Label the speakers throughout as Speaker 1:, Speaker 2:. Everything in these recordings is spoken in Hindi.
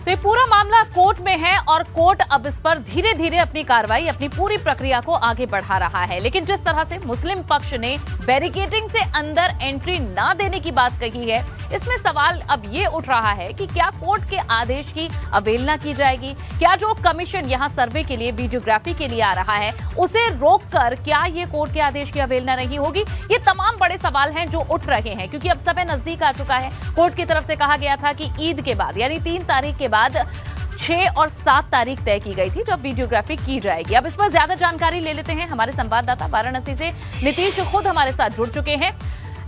Speaker 1: तो ये पूरा मामला कोर्ट में है और कोर्ट अब इस पर धीरे धीरे अपनी कार्रवाई, अपनी पूरी प्रक्रिया को आगे बढ़ा रहा है। लेकिन जिस तरह से मुस्लिम पक्ष ने बैरिकेडिंग से अंदर एंट्री ना देने की बात कही है, इसमें सवाल अब ये उठ रहा है कि क्या कोर्ट के आदेश की अवहेलना की जाएगी? क्या जो कमीशन यहाँ सर्वे के लिए, वीडियोग्राफी के लिए आ रहा है, उसे रोककर क्या ये कोर्ट के आदेश की अवहेलना नहीं होगी? ये तमाम बड़े सवाल हैं जो उठ रहे हैं, क्योंकि अब समय नजदीक आ चुका है। कोर्ट की तरफ से कहा गया था कि ईद के बाद यानी 3 तारीख के बाद 6 और 7 तारीख तय की गई थी जब वीडियोग्राफी की जाएगी। अब इस पर ज्यादा जानकारी ले लेते हैं। हमारे संवाददाता वाराणसी से नीतीश खुद हमारे साथ जुड़ चुके हैं।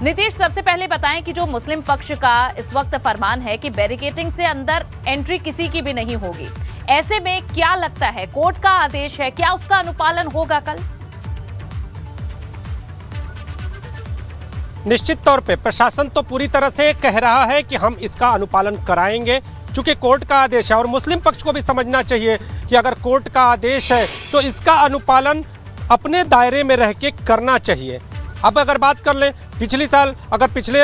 Speaker 1: नीतीश, सबसे पहले बताएं कि जो मुस्लिम पक्ष का इस वक्त फरमान है कि बैरिकेडिंग से अंदर एंट्री किसी की भी नहीं होगी, ऐसे में क्या लगता है कोर्ट का आदेश है, क्या उसका अनुपालन होगा कल?
Speaker 2: निश्चित तौर पे प्रशासन तो पूरी तरह से कह रहा है कि हम इसका अनुपालन कराएंगे, चूंकि कोर्ट का आदेश है। और मुस्लिम पक्ष को भी समझना चाहिए कि अगर कोर्ट का आदेश है तो इसका अनुपालन अपने दायरे में रह के करना चाहिए। अब अगर बात कर लें पिछले साल, अगर पिछले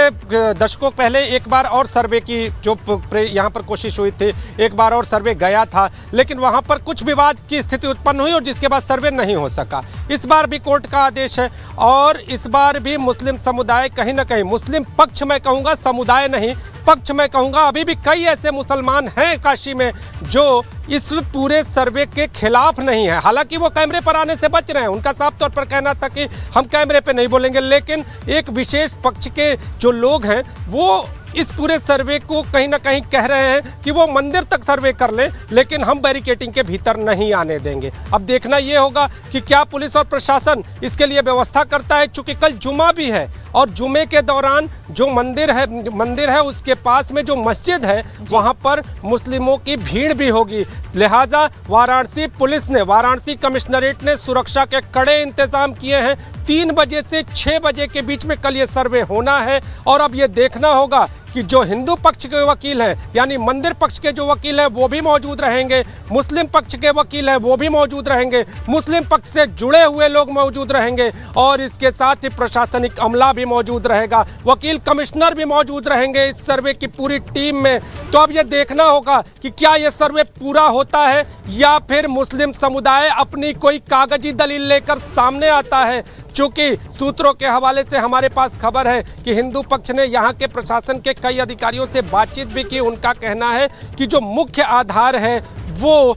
Speaker 2: दशकों पहले एक बार और सर्वे की जो यहाँ पर कोशिश हुई थी, एक बार और सर्वे गया था, लेकिन वहाँ पर कुछ विवाद की स्थिति उत्पन्न हुई और जिसके बाद सर्वे नहीं हो सका। इस बार भी कोर्ट का आदेश है और इस बार भी मुस्लिम समुदाय कहीं ना कहीं, मुस्लिम पक्ष मैं कहूँगा, समुदाय नहीं पक्ष मैं कहूँगा, अभी भी कई ऐसे मुसलमान हैं काशी में जो इस पूरे सर्वे के खिलाफ नहीं है। हालांकि वो कैमरे पर आने से बच रहे हैं, उनका साफ तौर पर कहना था कि हम कैमरे पे नहीं बोलेंगे, लेकिन एक विशेष पक्ष के जो लोग हैं वो इस पूरे सर्वे को कहीं ना कहीं कह रहे हैं कि वो मंदिर तक सर्वे कर लें, लेकिन हम बैरिकेडिंग के भीतर नहीं आने देंगे। अब देखना ये होगा कि क्या पुलिस और प्रशासन इसके लिए व्यवस्था करता है, चूंकि कल जुमा भी है और जुमे के दौरान जो मंदिर है उसके पास में जो मस्जिद है वहाँ पर मुस्लिमों की भीड़ भी होगी। लिहाजा वाराणसी पुलिस ने, वाराणसी कमिश्नरेट ने सुरक्षा के कड़े इंतजाम किए हैं। 3 बजे से 6 बजे के बीच में कल ये सर्वे होना है और अब ये देखना होगा कि जो हिंदू पक्ष के वकील हैं, यानी मंदिर पक्ष के जो वकील हैं वो भी मौजूद रहेंगे, मुस्लिम पक्ष के वकील हैं वो भी मौजूद रहेंगे, मुस्लिम पक्ष से जुड़े हुए लोग मौजूद रहेंगे और इसके साथ ही प्रशासनिक अमला भी मौजूद रहेगा, वकील कमिश्नर भी मौजूद रहेंगे इस सर्वे की पूरी टीम में। तो अब ये देखना होगा कि क्या ये सर्वे पूरा होता है या फिर मुस्लिम समुदाय अपनी कोई कागजी दलील लेकर सामने आता है। चूंकि सूत्रों के हवाले से हमारे पास खबर है कि हिंदू पक्ष ने यहाँ के प्रशासन के कई अधिकारियों से बातचीत भी की। उनका कहना है कि जो मुख्य आधार है वो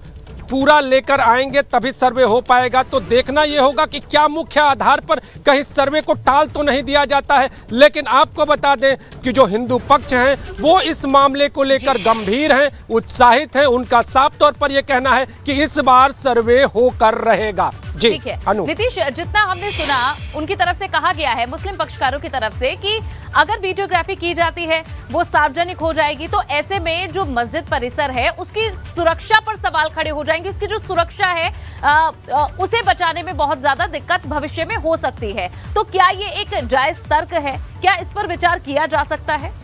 Speaker 2: पूरा लेकर आएंगे तभी सर्वे हो पाएगा। तो देखना ये होगा कि क्या मुख्य आधार पर कहीं सर्वे को टाल तो नहीं दिया जाता है। लेकिन आपको बता दें कि जो हिंदू पक्ष हैं वो इस मामले को लेकर गंभीर हैं, उत्साहित हैं। उनका साफ तौर पर यह कहना है कि इस बार सर्वे होकर रहेगा। जी
Speaker 1: ठीक है नीतीश, जितना हमने सुना उनकी तरफ से कहा गया है, मुस्लिम पक्षकारों की तरफ से, कि अगर वीडियोग्राफी की जाती है वो सार्वजनिक हो जाएगी तो ऐसे में जो मस्जिद परिसर है उसकी सुरक्षा पर सवाल खड़े हो जाएंगे। उसकी जो सुरक्षा है उसे बचाने में बहुत ज्यादा दिक्कत भविष्य में हो सकती है। तो क्या ये एक जायज तर्क है? क्या इस पर विचार किया जा सकता है?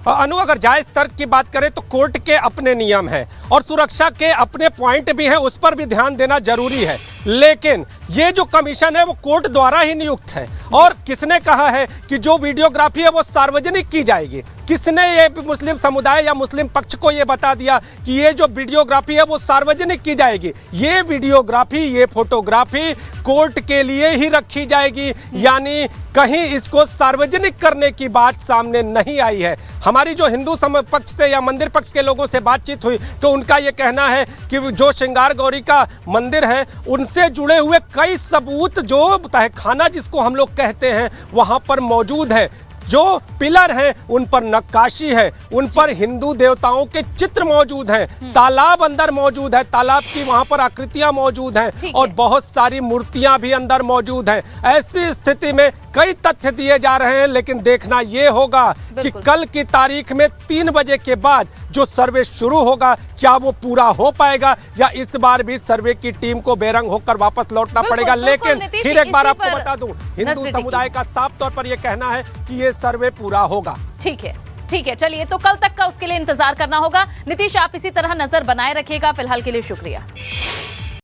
Speaker 2: अनु, अगर जायज तर्क की बात करें तो कोर्ट के अपने नियम हैं और सुरक्षा के अपने पॉइंट भी हैं, उस पर भी ध्यान देना जरूरी है। लेकिन ये जो कमीशन है वो कोर्ट द्वारा ही नियुक्त है और किसने कहा है कि जो वीडियोग्राफी है वो सार्वजनिक की जाएगी? किसने ये मुस्लिम समुदाय या मुस्लिम पक्ष को ये बता दिया कि ये जो वीडियोग्राफी है वो सार्वजनिक की जाएगी? ये वीडियोग्राफी, ये फोटोग्राफी कोर्ट के लिए ही रखी जाएगी, यानी कहीं इसको सार्वजनिक करने की बात सामने नहीं आई है। हमारी जो हिंदू पक्ष से या मंदिर पक्ष के लोगों से बातचीत हुई तो उनका ये कहना है कि जो श्रृंगार गौरी का मंदिर है उनसे जुड़े हुए कई सबूत, जो तहखाना जिसको हम लोग कहते हैं, वहां पर मौजूद है। जो पिलर हैं उन पर नक्काशी है, उन पर हिंदू देवताओं के चित्र मौजूद हैं, तालाब अंदर मौजूद है, तालाब की वहां पर आकृतियां मौजूद हैं और बहुत सारी मूर्तियां भी अंदर मौजूद हैं। ऐसी स्थिति में कई तथ्य दिए जा रहे हैं, लेकिन देखना यह होगा कि कल की तारीख में 3 बजे के बाद जो सर्वे शुरू होगा क्या वो पूरा हो पाएगा या इस बार भी सर्वे की टीम को बेरंग होकर वापस लौटना पड़ेगा। लेकिन फिर एक बार आपको बता दूं, हिंदू समुदाय का साफ तौर पर यह कहना है कि ये सर्वे पूरा होगा।
Speaker 1: ठीक है, चलिए तो कल तक का उसके लिए इंतजार करना होगा। नीतीश, आप इसी तरह नजर बनाए रखिएगा। फिलहाल के लिए शुक्रिया।